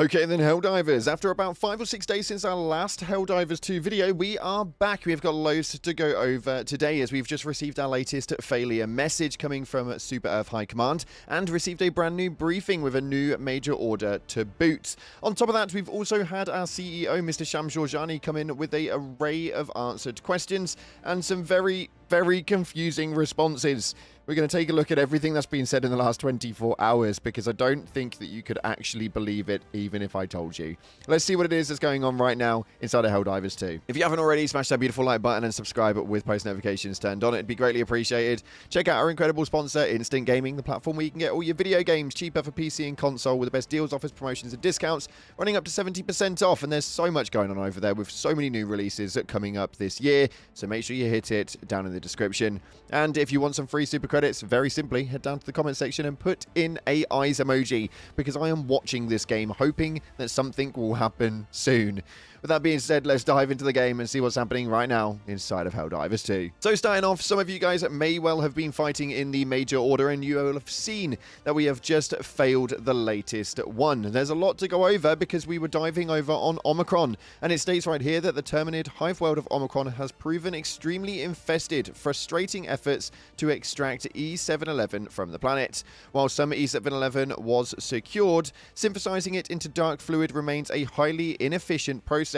Okay then, Helldivers, after about 5 or 6 days since our last Helldivers 2 video, we are back. We've got loads to go over today as we've just received our latest failure message coming from Super Earth High Command and received a brand new briefing with a new major order to boot. On top of that, we've also had our CEO, Mr. Shamz Jorjani, come in with an array of answered questions and some very confusing responses. We're going to take a look at everything that's been said in the last 24 hours because I don't think that you could actually believe it even if I told you. Let's see what it is that's going on right now inside of Helldivers 2. If you haven't already, smash that beautiful like button and subscribe with post notifications turned on. It'd be greatly appreciated. Check out our incredible sponsor, Instant Gaming, the platform where you can get all your video games cheaper for PC and console with the best deals, offers, promotions and discounts, running up to 70% off. And there's so much going on over there with so many new releases coming up this year. So make sure you hit it down in the description. And if you want some free super credits, very simply head down to the comment section and put in a eyes emoji because I am watching this game hoping that something will happen soon. With that being said, let's dive into the game and see what's happening right now inside of Helldivers 2. So starting off, some of you guys may well have been fighting in the major order and you will have seen that we have just failed the latest one. There's a lot to go over because we were diving over on Omicron, and it states right here that the Terminid hive world of Omicron has proven extremely infested, frustrating efforts to extract E711 from the planet. While some E711 was secured, synthesizing it into dark fluid remains a highly inefficient process.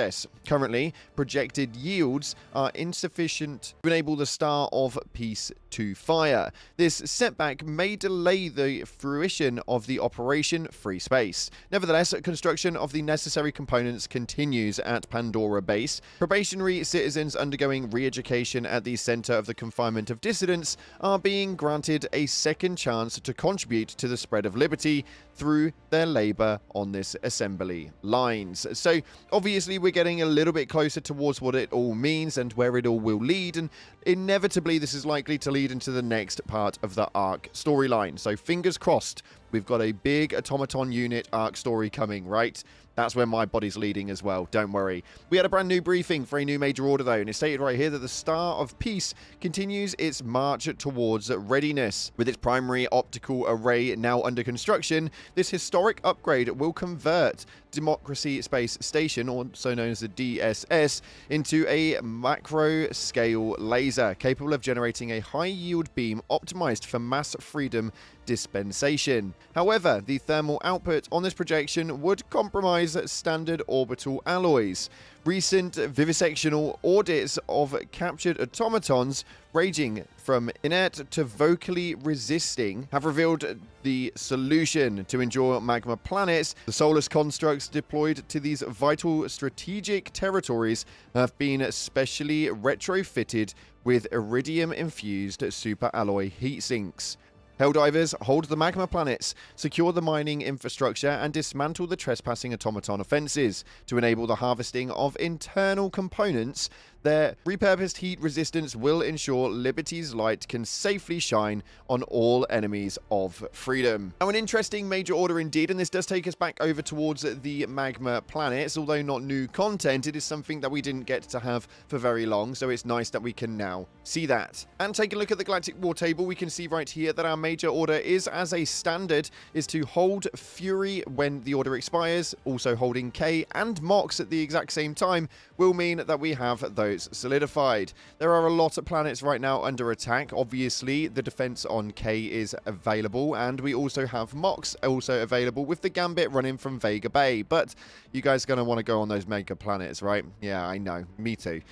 Currently, projected yields are insufficient to enable the Star of Peace to fire. This setback may delay the fruition of the Operation Free Space. Nevertheless, construction of the necessary components continues at Pandora Base. Probationary citizens undergoing re-education at the Center of the Confinement of Dissidents are being granted a second chance to contribute to the spread of liberty through their labor on this assembly lines. So obviously we're getting a little bit closer towards what it all means and where it all will lead, and inevitably this is likely to lead into the next part of the ARC storyline. So fingers crossed, we've got a big automaton unit ARC story coming, right? That's where my body's leading as well, don't worry. We had a brand new briefing for a new major order though, and it stated right here that the Star of Peace continues its march towards readiness. With its primary optical array now under construction, this historic upgrade will convert Democracy Space Station, also known as the DSS, into a macro-scale laser capable of generating a high-yield beam optimized for mass freedom dispensation. However, the thermal output on this projection would compromise standard orbital alloys. Recent vivisectional audits of captured automatons ranging from inert to vocally resisting have revealed the solution to endure magma planets. The soulless constructs deployed to these vital strategic territories have been specially retrofitted with iridium-infused superalloy heat sinks. Helldivers, hold the magma planets, secure the mining infrastructure, and dismantle the trespassing automaton offenses to enable the harvesting of internal components. Their repurposed heat resistance will ensure Liberty's light can safely shine on all enemies of freedom. Now, an interesting major order indeed, and this does take us back over towards the magma planets. Although not new content, it is something that we didn't get to have for very long, so it's nice that we can now see that. And take a look at the Galactic War table, we can see right here that our major order is, as a standard, is to hold Fury when the order expires. Also holding K and Mox at the exact same time will mean that we have those solidified. There are a lot of planets right now under attack. Obviously, the defense on K is available, and we also have Mox also available with the Gambit running from Vega Bay. But you guys are going to want to go on those mega planets, right? Yeah, I know. Me too.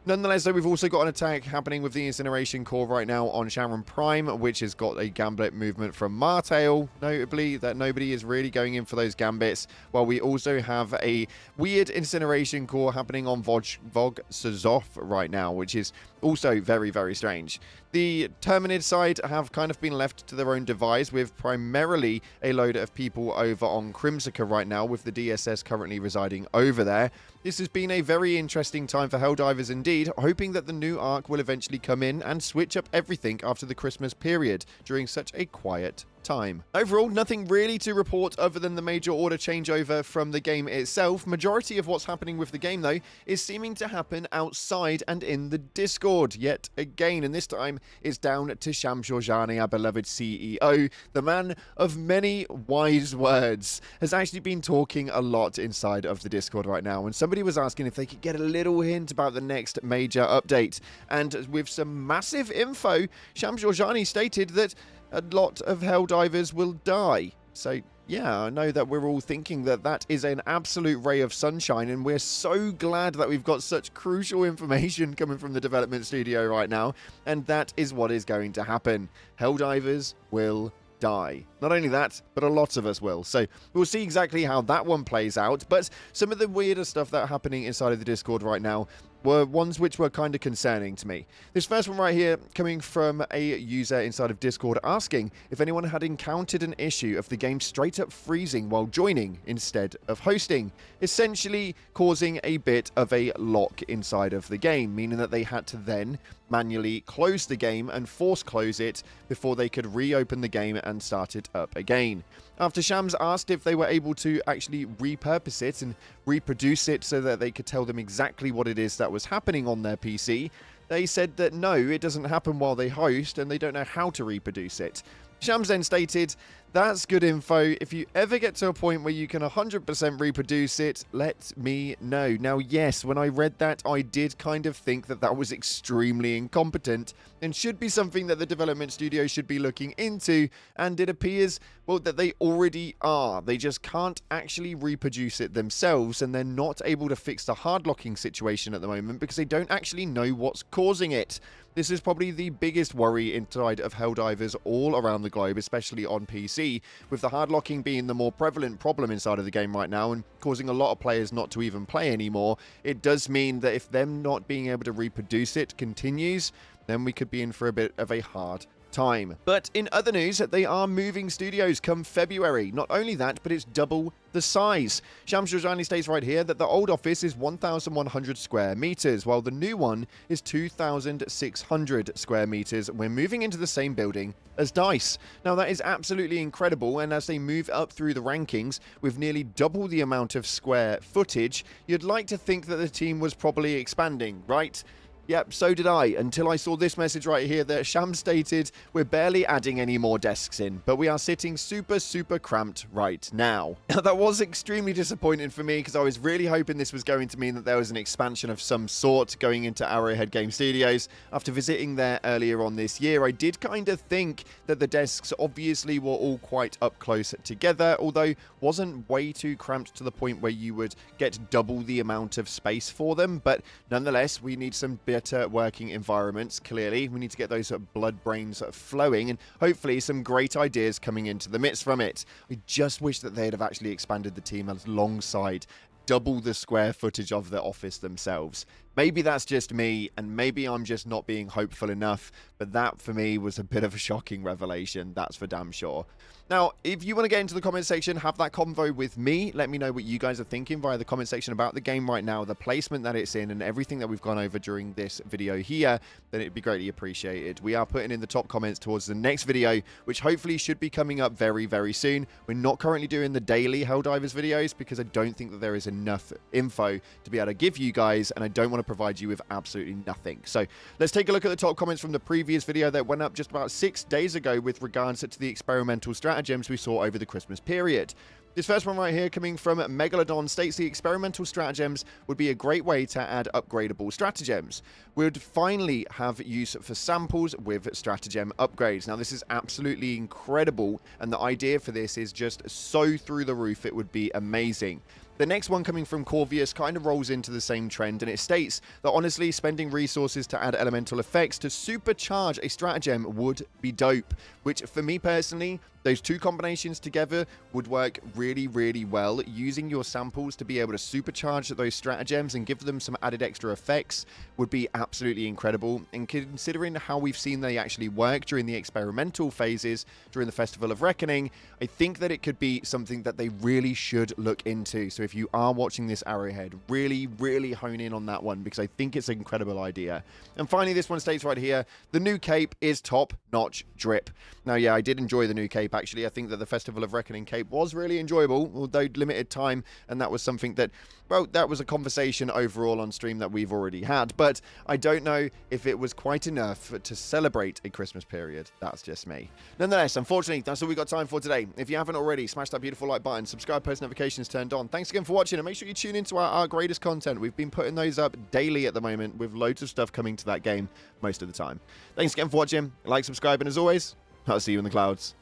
Nonetheless, though, we've also got an attack happening with the Incineration Core right now on Sharon Prime, which has got a Gambit movement from Martail, notably that nobody is really going in for those Gambits, while we also have a weird Incineration Core happening on Vog Sazov right now, which is also very strange. The Terminid side have kind of been left to their own device, with primarily a load of people over on Crimsica right now, with the DSS currently residing over there. This has been a very interesting time for Helldivers indeed, hoping that the new arc will eventually come in and switch up everything after the Christmas period during such a quiet time. Overall, nothing really to report other than the major order changeover from the game itself. Majority of what's happening with the game, though, is seeming to happen outside and in the Discord yet again, and this time it's down to Shamz Jorjani, our beloved CEO, the man of many wise words, has actually been talking a lot inside of the Discord right now, and somebody was asking if they could get a little hint about the next major update, and with some massive info, Shamz Jorjani stated that a lot of Helldivers will die. So yeah, I know that we're all thinking that that is an absolute ray of sunshine, and we're so glad that we've got such crucial information coming from the development studio right now, and that is what is going to happen. Helldivers will die. Not only that, but a lot of us will. So we'll see exactly how that one plays out, but some of the weirder stuff that are happening inside of the Discord right now were ones which were kind of concerning to me. This first one right here coming from a user inside of Discord asking if anyone had encountered an issue of the game straight up freezing while joining instead of hosting, essentially causing a bit of a lock inside of the game, meaning that they had to then manually close the game and force close it before they could reopen the game and start it up again. After Shamz asked if they were able to actually repurpose it and reproduce it so that they could tell them exactly what it is that was happening on their PC, they said that no, it doesn't happen while they host and they don't know how to reproduce it. Shamz then stated, "That's good info. If you ever get to a point where you can 100% reproduce it, let me know." Now, yes, when I read that, I did kind of think that that was extremely incompetent and should be something that the development studio should be looking into, and it appears, well, that they already are. They just can't actually reproduce it themselves, and they're not able to fix the hard locking situation at the moment because they don't actually know what's causing it. This is probably the biggest worry inside of Helldivers all around the globe, especially on PC, with the hard locking being the more prevalent problem inside of the game right now and causing a lot of players not to even play anymore. It does mean that if them not being able to reproduce it continues, then we could be in for a bit of a hard time. But in other news, they are moving studios come February. Not only that, but it's double the size. Shamz Jorjani states right here that the old office is 1,100 square meters, while the new one is 2,600 square meters. We're moving into the same building as DICE. Now that is absolutely incredible, and as they move up through the rankings with nearly double the amount of square footage, you'd like to think that the team was probably expanding, right? Yep, so did I, until I saw this message right here that Shamz stated, "We're barely adding any more desks in, but we are sitting super cramped right now." Now, that was extremely disappointing for me because I was really hoping this was going to mean that there was an expansion of some sort going into Arrowhead Game Studios. After visiting there earlier on this year, I did kind of think that the desks obviously were all quite up close together, although wasn't way too cramped to the point where you would get double the amount of space for them, but nonetheless, we need some better working environments. Clearly, we need to get those blood brains flowing, and hopefully some great ideas coming into the midst from it. I just wish that they'd have actually expanded the team alongside double the square footage of the office themselves. Maybe that's just me, and maybe I'm just not being hopeful enough, but that for me was a bit of a shocking revelation, that's for damn sure. Now, if you want to get into the comment section, have that convo with me, let me know what you guys are thinking via the comment section about the game right now, the placement that it's in, and everything that we've gone over during this video here, then it'd be greatly appreciated. We are putting in the top comments towards the next video, which hopefully should be coming up very soon. We're not currently doing the daily Helldivers videos because I don't think that there is enough info to be able to give you guys, and I don't want to provide you with absolutely nothing. So let's take a look at the top comments from the previous video that went up just about 6 days ago with regards to the experimental stratagems we saw over the Christmas period. This first one right here coming from Megalodon states the experimental stratagems would be a great way to add upgradable stratagems. We would finally have use for samples with stratagem upgrades. Now this is absolutely incredible, and the idea for this is just so through the roof, it would be amazing. The next one coming from Corvius kind of rolls into the same trend, and it states that honestly spending resources to add elemental effects to supercharge a stratagem would be dope, which for me personally, those two combinations together would work really, really well, using your samples to be able to supercharge those stratagems and give them some added extra effects would be absolutely incredible. And considering how we've seen they actually work during the experimental phases during the Festival of Reckoning, I think that it could be something that they really should look into. So if you are watching this Arrowhead, really, really hone in on that one, because I think it's an incredible idea. And finally, this one states right here, the new cape is top-notch drip. Now, yeah, I did enjoy the new cape, actually. I think that the Festival of Reckoning cape was really enjoyable, although limited time, and that was something that, well, that was a conversation overall on stream that we've already had, but I don't know if it was quite enough to celebrate a Christmas period. That's just me. Nonetheless, unfortunately, that's all we've got time for today. If you haven't already, smash that beautiful like button, subscribe, post notifications turned on. Thanks again for watching, and make sure you tune into our greatest content. We've been putting those up daily at the moment, with loads of stuff coming to that game most of the time. Thanks again for watching. Like, subscribe, and as always, I'll see you in the clouds.